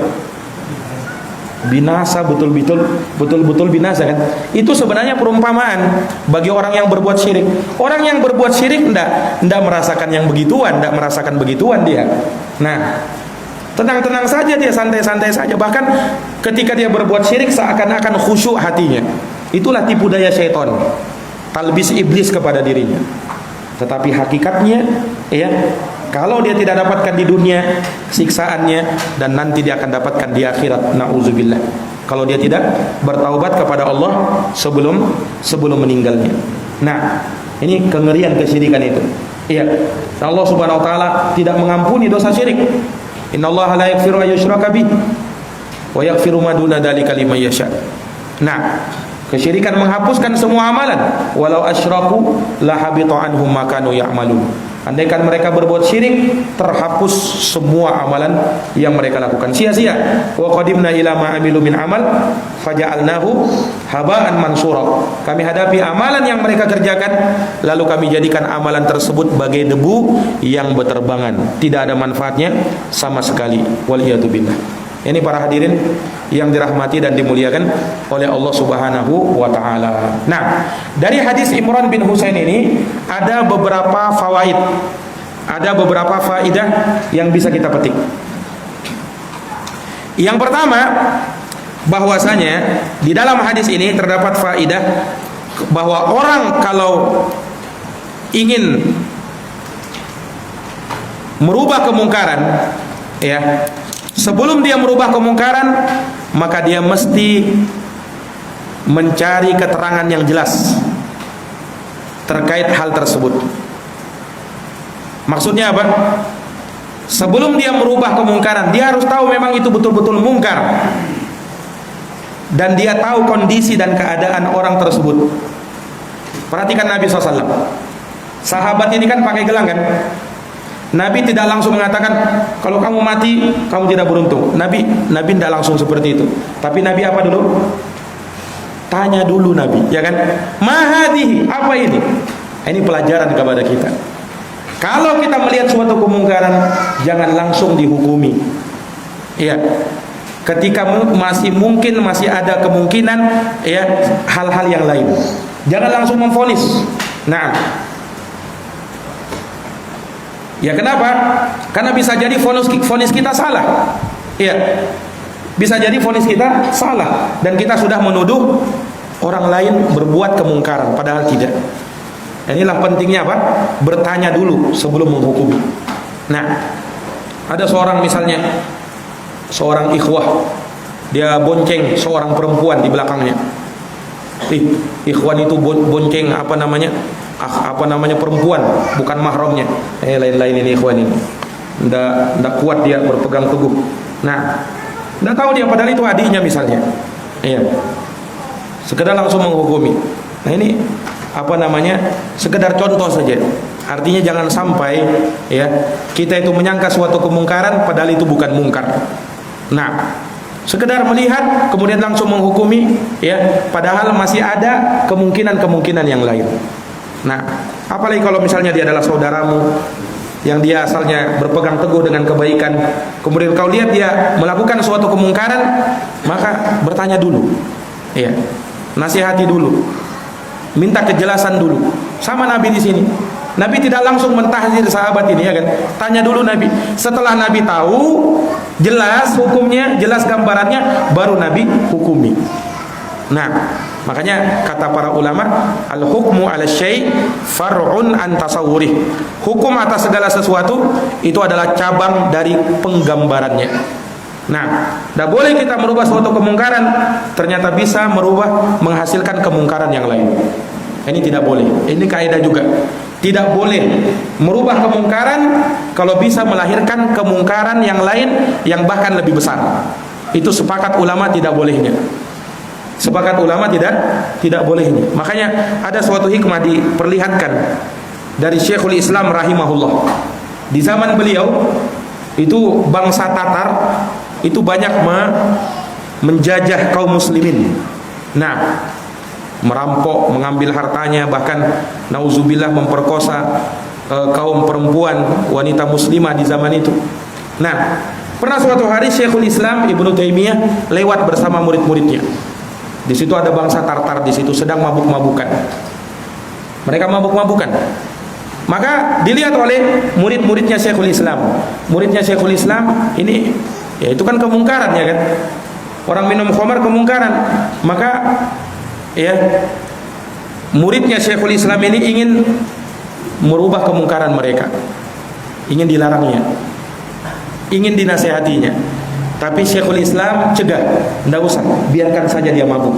Binasa, betul-betul binasa, kan? Itu sebenarnya perumpamaan bagi orang yang berbuat syirik. Orang yang berbuat syirik enggak merasakan yang begituan, enggak merasakan begituan dia. Nah, tenang-tenang saja dia, santai-santai saja. Bahkan ketika dia berbuat syirik seakan-akan khusyuk hatinya. Itulah tipu daya syaitan, talbis iblis kepada dirinya. Tetapi hakikatnya, ya, kalau dia tidak dapatkan di dunia siksaannya, dan nanti dia akan dapatkan di akhirat, na'udzubillah, kalau dia tidak bertaubat kepada Allah sebelum meninggalnya. Nah, ini kengerian kesyirikan itu. Iya, Allah Subhanahu wa taala tidak mengampuni dosa syirik. Innallaha la yaghfiru an yushraka bih wa yaghfiru ma duna dzalika liman yasha. Nah, kesyirikan menghapuskan semua amalan. Walau asyraku la habita anhum ma kanu ya'malun. Andaikan mereka berbuat syirik, terhapus semua amalan yang mereka lakukan, sia-sia. Wa qadimna ila ma amilu min amal faja'alnahu haba'an mansura. Kami hadapi amalan yang mereka kerjakan, lalu kami jadikan amalan tersebut bagai debu yang berterbangan, tidak ada manfaatnya sama sekali. Waliyadu billah. Ini para hadirin yang dirahmati dan dimuliakan oleh Allah Subhanahu wa taala. Nah, dari hadis Imran bin Husain ini ada beberapa fawaid. Ada beberapa faidah yang bisa kita petik. Yang pertama, bahwasanya di dalam hadis ini terdapat faidah bahwa orang kalau ingin merubah kemungkaran, ya, sebelum dia merubah kemungkaran, maka dia mesti mencari keterangan yang jelas terkait hal tersebut. Maksudnya apa? Sebelum dia merubah kemungkaran, dia harus tahu memang itu betul-betul mungkar, dan dia tahu kondisi dan keadaan orang tersebut. Perhatikan Nabi SAW. Sahabat ini kan pakai gelang, kan? Nabi tidak langsung mengatakan kalau kamu mati kamu tidak beruntung. Nabi tidak langsung seperti itu. Tapi Nabi apa dulu? Tanya dulu Nabi, ya kan? Mahadihi, apa ini? Ini pelajaran kepada kita. Kalau kita melihat suatu kemungkaran, jangan langsung dihukumi. Ya. Ketika masih ada kemungkinan, ya, hal-hal yang lain. Jangan langsung memvonis. Nah, ya, kenapa? Karena bisa jadi vonis kita salah. Iya. Bisa jadi vonis kita salah dan kita sudah menuduh orang lain berbuat kemungkaran padahal tidak. Inilah pentingnya apa? Bertanya dulu sebelum menghukum. Nah, ada seorang misalnya seorang ikhwah dia bonceng seorang perempuan di belakangnya. Ikhwan itu bonceng apa namanya perempuan, bukan mahramnya. Lain-lain ini ikhwan ini. Nggak kuat dia berpegang teguh. Nah, nggak tahu dia padahal itu adiknya misalnya. Iya. Sekedar langsung menghukumi. Nah ini sekedar contoh saja. Artinya jangan sampai ya kita itu menyangka suatu kemungkaran padahal itu bukan mungkar. Nah, sekedar melihat kemudian langsung menghukumi ya padahal masih ada kemungkinan yang lain. Nah, apalagi kalau misalnya dia adalah saudaramu yang dia asalnya berpegang teguh dengan kebaikan, kemudian kau lihat dia melakukan suatu kemungkaran, maka bertanya dulu. Ya. Nasihati dulu. Minta kejelasan dulu. Sama Nabi di sini. Nabi tidak langsung mentahdir sahabat ini ya kan. Tanya dulu Nabi. Setelah Nabi tahu jelas hukumnya, jelas gambarannya, baru Nabi hukumi. Nah, makanya kata para ulama, al-hukmu 'ala syai' far'un an tasawwurih. Hukum atas segala sesuatu itu adalah cabang dari penggambarannya. Nah, tidak boleh kita merubah suatu kemungkaran ternyata bisa menghasilkan kemungkaran yang lain. Ini tidak boleh. Ini kaidah juga. Tidak boleh merubah kemungkaran kalau bisa melahirkan kemungkaran yang lain yang bahkan lebih besar. Itu sepakat ulama tidak bolehnya. Sepakat ulama tidak bolehnya. Makanya ada suatu hikmah diperlihatkan dari Syekhul Islam rahimahullah. Di zaman beliau itu bangsa Tatar itu banyak menjajah kaum muslimin. Nah, merampok, mengambil hartanya, bahkan nauzubillah memperkosa kaum perempuan, wanita muslimah di zaman itu. Nah, pernah suatu hari Syekhul Islam Ibnu Taimiyah lewat bersama murid-muridnya. Di situ ada bangsa Tartar di situ sedang mabuk-mabukan. Mereka mabuk-mabukan. Maka dilihat oleh murid-muridnya Syekhul Islam. Muridnya Syekhul Islam ini ya itu kan kemungkaran ya kan. Orang minum khamar kemungkaran. Maka ya muridnya Syekhul Islam ini ingin merubah kemungkaran mereka, ingin dilarangnya, ingin dinasehatinya, tapi Syekhul Islam cegah, tidak usah, biarkan saja dia mabuk,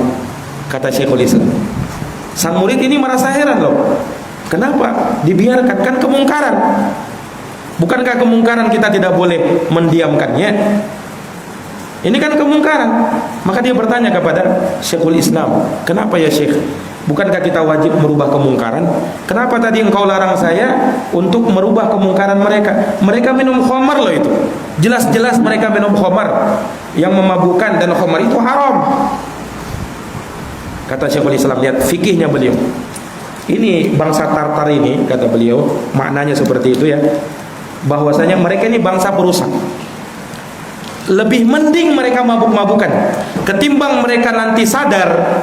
kata Syekhul Islam. Sang murid ini merasa heran loh, kenapa dibiarkan, kan kemungkaran, bukankah kemungkaran kita tidak boleh mendiamkannya? Ini kan kemungkaran. Maka dia bertanya kepada Syekhul Islam, kenapa ya Syekh? Bukankah kita wajib merubah kemungkaran? Kenapa tadi engkau larang saya untuk merubah kemungkaran mereka? Mereka minum khamar loh itu. Jelas-jelas mereka minum khamar. Yang memabukkan dan khamar itu haram. Kata Syekhul Islam, lihat fikihnya beliau. Ini bangsa Tartar ini, kata beliau, maknanya seperti itu ya. Bahwasanya mereka ini bangsa perusak. Lebih mending mereka mabuk-mabukan ketimbang mereka nanti sadar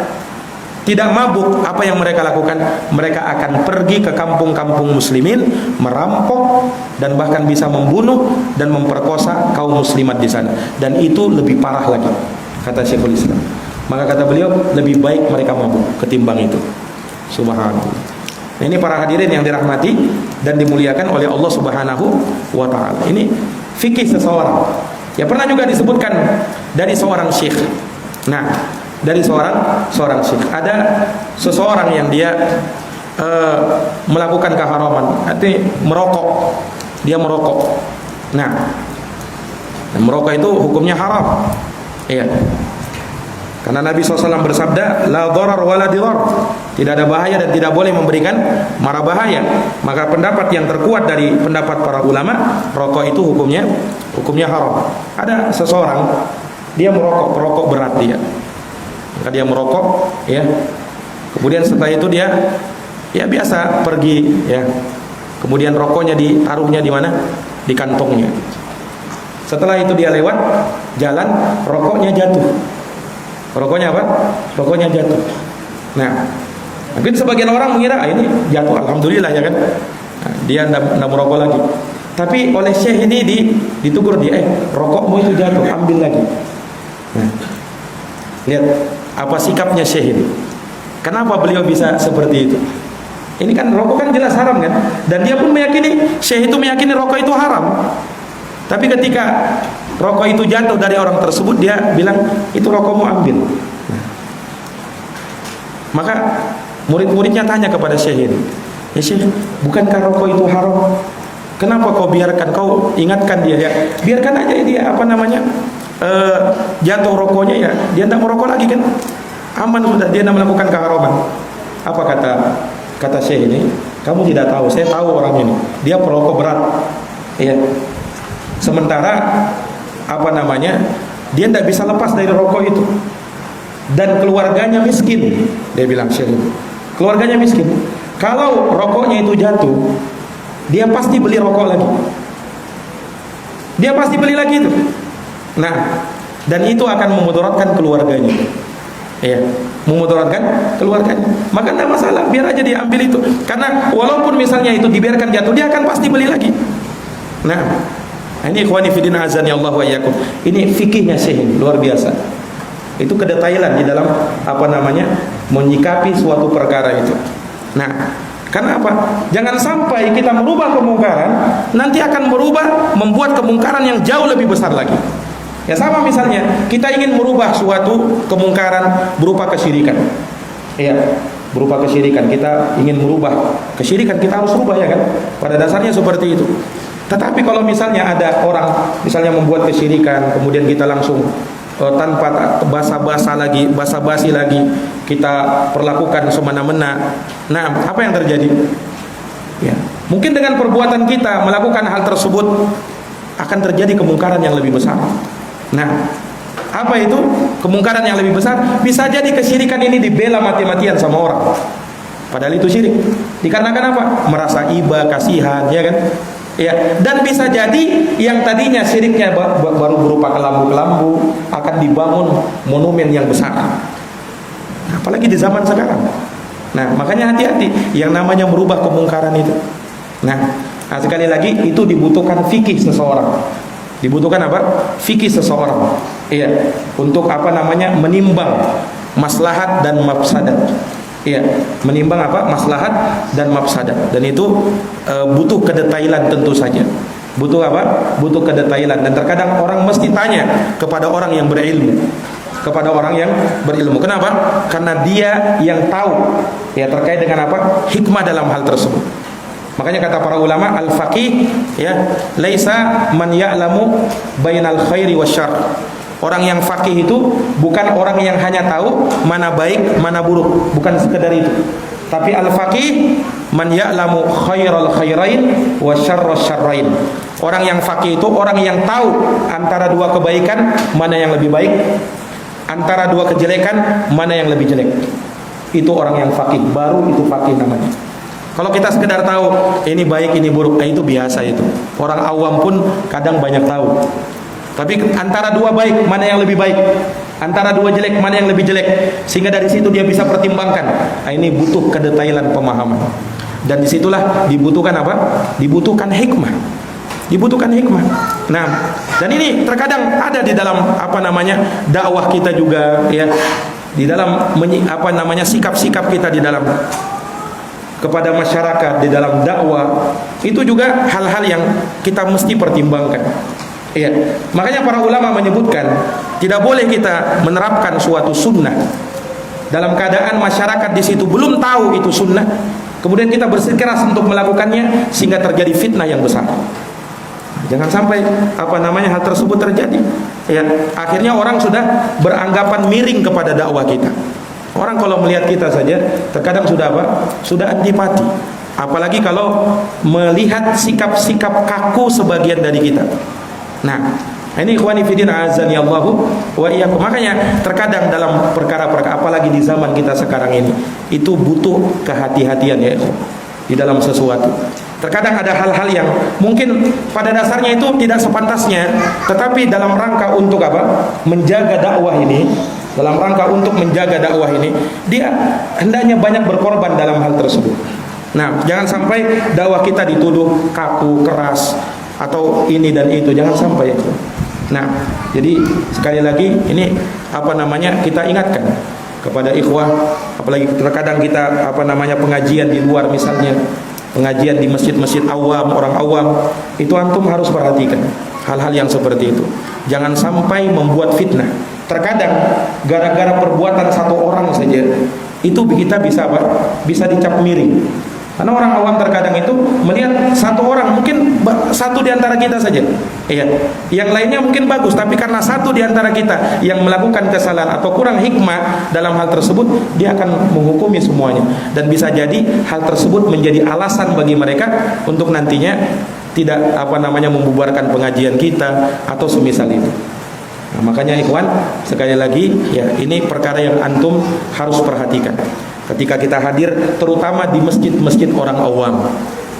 tidak mabuk. Apa yang mereka lakukan? Mereka akan pergi ke kampung-kampung muslimin, merampok dan bahkan bisa membunuh dan memperkosa kaum muslimat di sana. Dan itu lebih parah lagi, kata Syekhul Islam. Maka kata beliau, lebih baik mereka mabuk ketimbang itu. Subhanallah. Nah, ini para hadirin yang dirahmati dan dimuliakan oleh Allah Subhanahu wa taala. Ini fikih seseorang. Ya pernah juga disebutkan dari seorang syekh. Nah, dari seorang syekh ada seseorang yang dia melakukan keharaman, artinya merokok. Dia merokok. Nah, merokok itu hukumnya haram. Iya. Karena Nabi SAW bersabda, la dharar wa la dirar. Tidak ada bahaya dan tidak boleh memberikan mara bahaya. Maka pendapat yang terkuat dari pendapat para ulama, rokok itu hukumnya haram. Ada seseorang dia merokok berat dia. Maka dia merokok ya. Kemudian setelah itu dia ya biasa pergi ya. Kemudian rokoknya ditaruhnya di mana? Di kantongnya. Setelah itu dia lewat jalan, rokoknya jatuh. Rokoknya apa? Rokoknya jatuh. Nah, mungkin sebagian orang mengira ini jatuh, alhamdulillah ya kan. Nah, dia tidak merokok lagi. Tapi oleh syekh ini ditegur dia, rokokmu itu jatuh, ambil lagi. Nah, lihat apa sikapnya syekh ini. Kenapa beliau bisa seperti itu? Ini kan rokok kan jelas haram kan? Dan dia pun meyakini, syekh itu meyakini rokok itu haram. Tapi ketika rokok itu jatuh dari orang tersebut, dia bilang itu rokokmu ambil. Maka murid-muridnya tanya kepada Syekh ini, ya Syekh, bukankah rokok itu haram? Kenapa kau biarkan? Kau ingatkan dia, ya biarkan aja dia jatuh rokoknya, ya dia tidak merokok lagi kan, aman sudah, dia tidak melakukan keharaman. Apa kata Syekh ini? Kamu tidak tahu, saya tahu orang ini, dia perokok berat, ya. Sementara dia tidak bisa lepas dari rokok itu, dan keluarganya miskin. Dia bilang, Syekh, keluarganya miskin. Kalau rokoknya itu jatuh, dia pasti beli rokok lagi. Dia pasti beli lagi itu. Nah, dan itu akan memudaratkan keluarganya. Ya, memudaratkan keluarganya. Maka tidak masalah, biar aja dia ambil itu. Karena walaupun misalnya itu dibiarkan jatuh, dia akan pasti beli lagi. Nah, ini ikhwani fillah azan ya Allah wa iyyakum. Ini fikihnya Syekh ini luar biasa. Itu kedetailan di dalam menyikapi suatu perkara itu. Nah, karena apa? Jangan sampai kita merubah kemungkaran, nanti akan membuat kemungkaran yang jauh lebih besar lagi. Ya sama misalnya, kita ingin merubah suatu kemungkaran berupa kesyirikan. Ya, berupa kesyirikan. Kita ingin merubah kesyirikan, kita harus rubah, ya kan? Pada dasarnya seperti itu. Tetapi kalau misalnya ada orang misalnya membuat kesyirikan, kemudian kita langsung tanpa basa-basi lagi kita perlakukan semena-mena. Nah, apa yang terjadi? Ya, mungkin dengan perbuatan kita melakukan hal tersebut akan terjadi kemungkaran yang lebih besar. Nah, apa itu kemungkaran yang lebih besar? Bisa jadi kesyirikan ini dibela mati-matian sama orang, padahal itu syirik. Dikarenakan apa? Merasa iba, kasihan, ya kan? Ya, dan bisa jadi yang tadinya syiriknya baru berupa kelambu-kelambu akan dibangun monumen yang besar. Apalagi di zaman sekarang. Nah, makanya hati-hati yang namanya merubah kemungkaran itu. Nah, sekali lagi itu dibutuhkan fikih seseorang. Dibutuhkan apa? Fikih seseorang. Iya, untuk menimbang maslahat dan mafsadat. Iya, menimbang maslahat dan mafsadat. Dan itu butuh kedetailan tentu saja. Butuh Butuh kedetailan. Dan terkadang orang mesti tanya kepada orang yang berilmu. Kenapa? Karena dia yang tahu ya terkait dengan hikmah dalam hal tersebut. Makanya kata para ulama, al-faqih ya, laisa man ya'lamu bainal khairi wasyarr. Orang yang faqih itu bukan orang yang hanya tahu mana baik, mana buruk, bukan sekedar itu. Tapi al-faqih man ya'lamu khairal khairain wa syarras syarrain. Orang yang faqih itu orang yang tahu antara dua kebaikan mana yang lebih baik, antara dua kejelekan mana yang lebih jelek. Itu orang yang faqih, baru itu faqih namanya. Kalau kita sekedar tahu ini baik, ini buruk, itu biasa itu. Orang awam pun kadang banyak tahu. Tapi antara dua baik, mana yang lebih baik? Antara dua jelek, mana yang lebih jelek? Sehingga dari situ dia bisa pertimbangkan. Ini butuh kedetailan pemahaman. Dan disitulah dibutuhkan Dibutuhkan hikmah. Dibutuhkan hikmah. Nah, dan ini terkadang ada di dalam dakwah kita juga, ya. Di dalam sikap-sikap kita di dalam kepada masyarakat, di dalam dakwah, itu juga hal-hal yang kita mesti pertimbangkan. Iya, makanya para ulama menyebutkan tidak boleh kita menerapkan suatu sunnah dalam keadaan masyarakat di situ belum tahu itu sunnah, kemudian kita bersikeras untuk melakukannya sehingga terjadi fitnah yang besar. Jangan sampai hal tersebut terjadi. Ya, akhirnya orang sudah beranggapan miring kepada dakwah kita. Orang kalau melihat kita saja terkadang sudah antipati. Apalagi kalau melihat sikap-sikap kaku sebagian dari kita. Nah, ini ikhwani fillah azani Allahu wa iyyakum. Makanya terkadang dalam perkara-perkara apalagi di zaman kita sekarang ini itu butuh kehati-hatian, ya, di dalam sesuatu. Terkadang ada hal-hal yang mungkin pada dasarnya itu tidak sepantasnya, tetapi dalam rangka untuk menjaga dakwah ini, dalam rangka untuk menjaga dakwah ini, dia hendaknya banyak berkorban dalam hal tersebut. Nah, jangan sampai dakwah kita dituduh kaku, keras, atau ini dan itu, jangan sampai itu. Nah, jadi sekali lagi ini kita ingatkan kepada ikhwah, apalagi terkadang kita pengajian di luar, misalnya pengajian di masjid-masjid awam, orang awam, itu antum harus perhatikan. hal-hal yang seperti itu. Jangan sampai membuat fitnah. Terkadang gara-gara perbuatan satu orang saja itu kita bisa apa? Bisa dicap miring. Karena orang awam terkadang itu melihat satu orang, mungkin satu di antara kita saja, iya, yang lainnya mungkin bagus, tapi karena satu di antara kita yang melakukan kesalahan atau kurang hikmah dalam hal tersebut, dia akan menghukumi semuanya. Dan bisa jadi hal tersebut menjadi alasan bagi mereka untuk nantinya tidak membubarkan pengajian kita atau semisal itu. Nah, makanya ikhwan, sekali lagi ya, ini perkara yang antum harus perhatikan ketika kita hadir, terutama di masjid-masjid orang awam,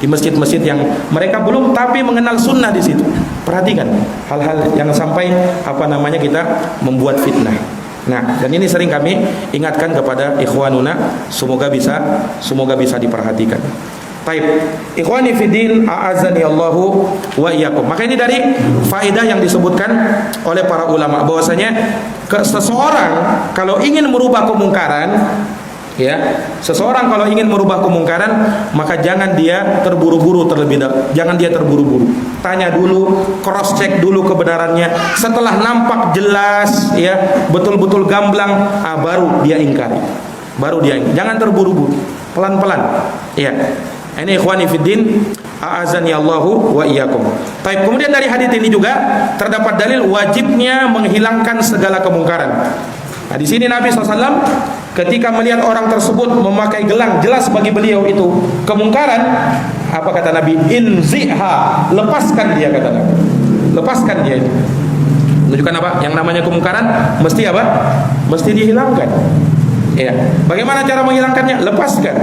di masjid-masjid yang mereka belum tapi mengenal sunnah di situ. Perhatikan hal-hal yang sampai kita membuat fitnah. Nah, dan ini sering kami ingatkan kepada ikhwanuna, semoga bisa diperhatikan. Baik, ikhwani fiddin, a'azani Allahu wa iyyakum. Maka ini dari faedah yang disebutkan oleh para ulama bahwasanya seseorang kalau ingin merubah kemungkaran, ya, seseorang kalau ingin merubah kemungkaran, maka jangan dia terburu-buru terlebih dahulu. Jangan dia terburu-buru. Tanya dulu, cross check dulu kebenarannya. Setelah nampak jelas, ya, betul-betul gamblang, baru dia ingkari. Jangan terburu-buru. Pelan-pelan. Ya. Ini ikhwani fiddin, a'azani Allahu wa iyyakum. Baik, kemudian dari hadis ini juga terdapat dalil wajibnya menghilangkan segala kemungkaran. Nah, di sini Nabi SAW ketika melihat orang tersebut memakai gelang, jelas bagi beliau itu kemungkaran. Apa kata Nabi? Inziha, lepaskan dia, kata Nabi. Lepaskan dia itu. Menunjukkan apa? Yang namanya kemungkaran mesti apa? Mesti dihilangkan. Ya. Bagaimana cara menghilangkannya? Lepaskan.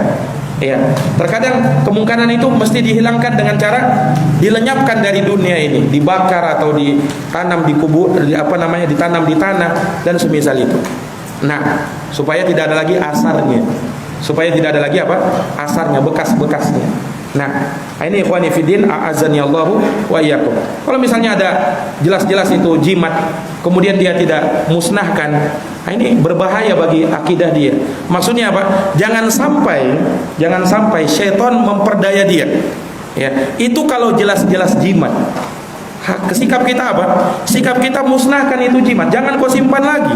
Ya, terkadang kemungkaran itu mesti dihilangkan dengan cara dilenyapkan dari dunia ini, dibakar atau ditanam di kubur, ditanam di tanah dan semisal itu. Nah, supaya tidak ada lagi asarnya, asarnya, bekas-bekasnya. Nah, ini ikhwani fiddin, a'azani Allahu wa iyyakum. Kalau misalnya ada jelas-jelas itu jimat, kemudian dia tidak musnahkan, ini berbahaya bagi akidah dia. Maksudnya apa? Jangan sampai syaitan memperdaya dia. Ya, itu kalau jelas-jelas jimat. Sikap kita apa? Sikap kita musnahkan itu jimat. Jangan kau simpan lagi.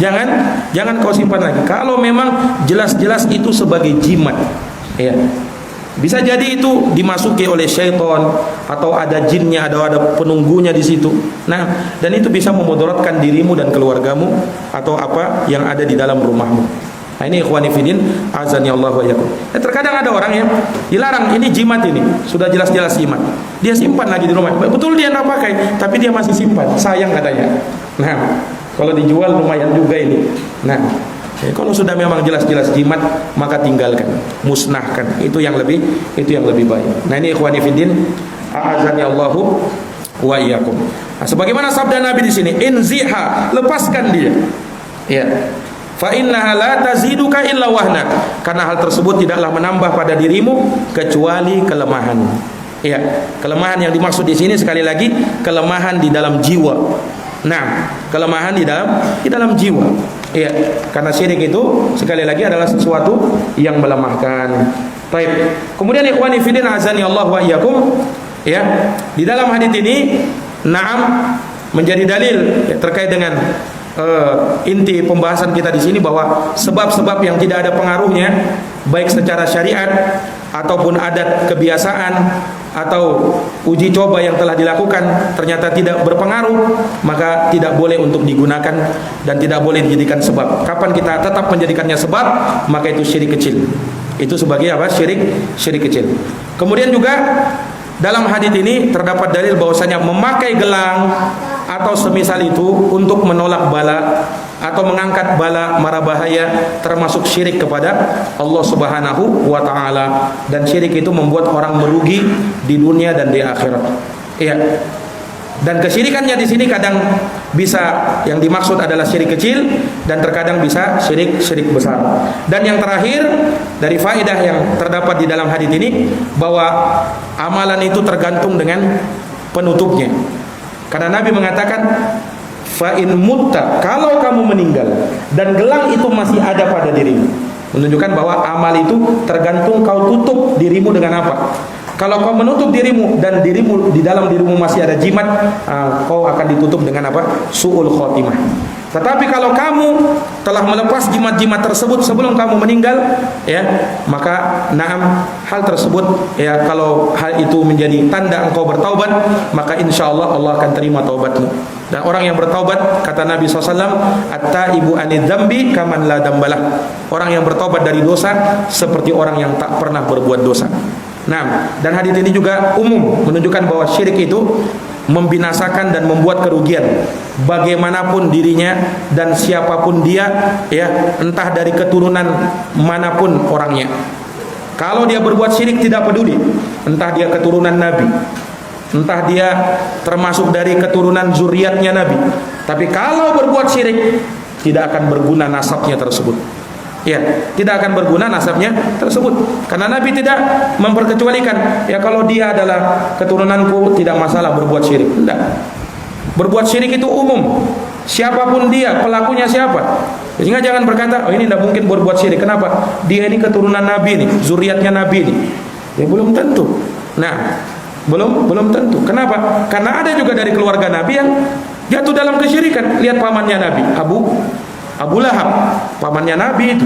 Jangan kau simpan lagi. Kalau memang jelas-jelas itu sebagai jimat, ya. Bisa jadi itu dimasuki oleh syaitan atau ada jinnya, ada penunggunya di situ. Nah, dan itu bisa memudaratkan dirimu dan keluargamu atau apa yang ada di dalam rumahmu. Nah, ini ikhwani fiddin, azani Allah wa iyyakum. Terkadang ada orang yang dilarang, ini jimat, ini sudah jelas-jelas jimat, dia simpan lagi di rumah. Betul dia tidak pakai, tapi dia masih simpan, sayang katanya. Nah, kalau dijual lumayan juga ini. Nah, kalau sudah memang jelas-jelas jimat, maka tinggalkan, musnahkan. Itu yang lebih baik. Nah, ini ikhwani fiddin, a'azani Allahu wa iyyakum. Nah, sebagaimana sabda Nabi di sini, inziha, lepaskan dia. Ya. Fa innaha la taziduka illa wahna. Karena hal tersebut tidaklah menambah pada dirimu kecuali kelemahan. Ya, kelemahan yang dimaksud di sini sekali lagi kelemahan di dalam jiwa. Nah, kelemahan di dalam jiwa. Iya, karena syirik itu sekali lagi adalah sesuatu yang melemahkan. Baik. Kemudian ikhwani fillah azani Allah wa iyyakum, ya. Di dalam hadis ini na'am menjadi dalil ya, terkait dengan inti pembahasan kita di sini bahwa sebab-sebab yang tidak ada pengaruhnya baik secara syariat ataupun adat kebiasaan atau uji coba yang telah dilakukan ternyata tidak berpengaruh, maka tidak boleh untuk digunakan dan tidak boleh dijadikan sebab. Kapan kita tetap menjadikannya sebab, maka itu syirik kecil. Itu sebagai apa? Syirik kecil. Kemudian juga dalam hadis ini terdapat dalil bahwasanya memakai gelang atau semisal itu untuk menolak bala atau mengangkat bala mara bahaya termasuk syirik kepada Allah Subhanahu wa taala, dan syirik itu membuat orang merugi di dunia dan di akhirat. Iya. Dan kesyirikannya di sini kadang bisa yang dimaksud adalah syirik kecil dan terkadang bisa syirik besar. Dan yang terakhir dari faedah yang terdapat di dalam hadis ini bahwa amalan itu tergantung dengan penutupnya. Karena Nabi mengatakan fa in mutta, kalau kamu meninggal dan gelang itu masih ada pada dirimu, menunjukkan bahwa amal itu tergantung kau tutup dirimu dengan apa? Kalau kau menutup dirimu dan dirimu di dalam dirimu masih ada jimat, kau akan ditutup dengan apa? Su'ul khotimah. Tetapi kalau kamu telah melepas jimat-jimat tersebut sebelum kamu meninggal, ya, maka naam hal tersebut, ya, kalau hal itu menjadi tanda engkau bertaubat, maka insya Allah Allah akan terima taubatmu. Dan orang yang bertaubat, kata Nabi SAW, at-taibu anid dzambi kaman la dzambalah. Orang yang bertaubat dari dosa seperti orang yang tak pernah berbuat dosa. Nah, dan hadis ini juga umum menunjukkan bahwa syirik itu membinasakan dan membuat kerugian bagaimanapun dirinya dan siapapun dia, ya, entah dari keturunan manapun orangnya. Kalau dia berbuat syirik tidak peduli, entah dia keturunan Nabi, entah dia termasuk dari keturunan zuriatnya Nabi, tapi kalau berbuat syirik tidak akan berguna nasabnya tersebut. Ya, tidak akan berguna nasabnya tersebut. Karena Nabi tidak memperkecualikan, ya, kalau dia adalah keturunanku tidak masalah berbuat syirik. Tidak. Berbuat syirik itu umum. Siapapun dia, pelakunya siapa. Sehingga jangan berkata, oh ini tidak mungkin berbuat syirik. Kenapa? Dia ini keturunan Nabi nih, zuriatnya Nabi nih. Ya belum tentu. Nah, belum tentu. Kenapa? Karena ada juga dari keluarga Nabi yang jatuh dalam kesyirikan. Lihat pamannya Nabi, Abu Lahab, pamannya Nabi itu,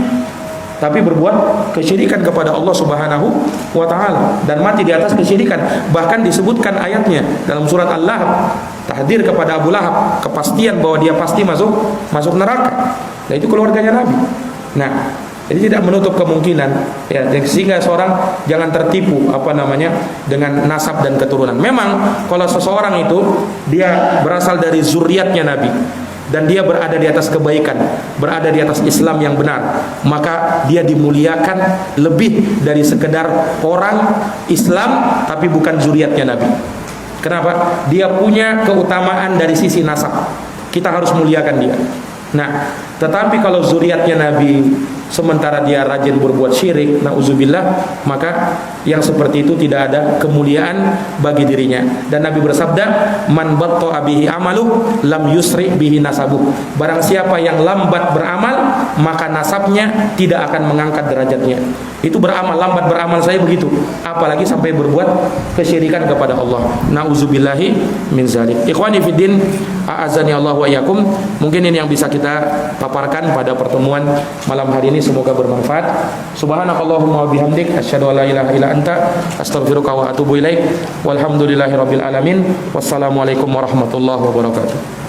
tapi berbuat kesyirikan kepada Allah Subhanahu wa taala dan mati di atas kesyirikan. Bahkan disebutkan ayatnya dalam surat Al-Lahab, tahdir kepada Abu Lahab, kepastian bahwa dia pasti masuk neraka. Nah, itu keluarganya Nabi. Nah, jadi tidak menutup kemungkinan, ya, sehingga seorang jangan tertipu dengan nasab dan keturunan. Memang kalau seseorang itu dia berasal dari zuriatnya Nabi dan dia berada di atas kebaikan, berada di atas Islam yang benar, maka dia dimuliakan lebih dari sekedar orang Islam tapi bukan zuriatnya Nabi. Kenapa? Dia punya keutamaan dari sisi nasab. Kita harus muliakan dia. Nah, tetapi kalau zuriatnya Nabi sementara dia rajin berbuat syirik, nauzubillah, maka yang seperti itu tidak ada kemuliaan bagi dirinya. Dan Nabi bersabda, man batta'a bihi amalu lam yusri bihi nasabuh. Barang siapa yang lambat beramal, maka nasabnya tidak akan mengangkat derajatnya. Itu lambat beramal saya begitu, apalagi sampai berbuat kesyirikan kepada Allah. Nauzubillahi min zalik. Ikhwani fiddin, a'azani Allah wa iyyakum. Mungkin ini yang bisa kita paparkan pada pertemuan malam hari ini. Semoga bermanfaat. Subhanakallahumma wa bihamdik, asyhadu an la ilaha illa anta, astaghfiruka wa atubu ilaik. Walhamdulillahirabbil alamin. Wassalamualaikum warahmatullahi wabarakatuh.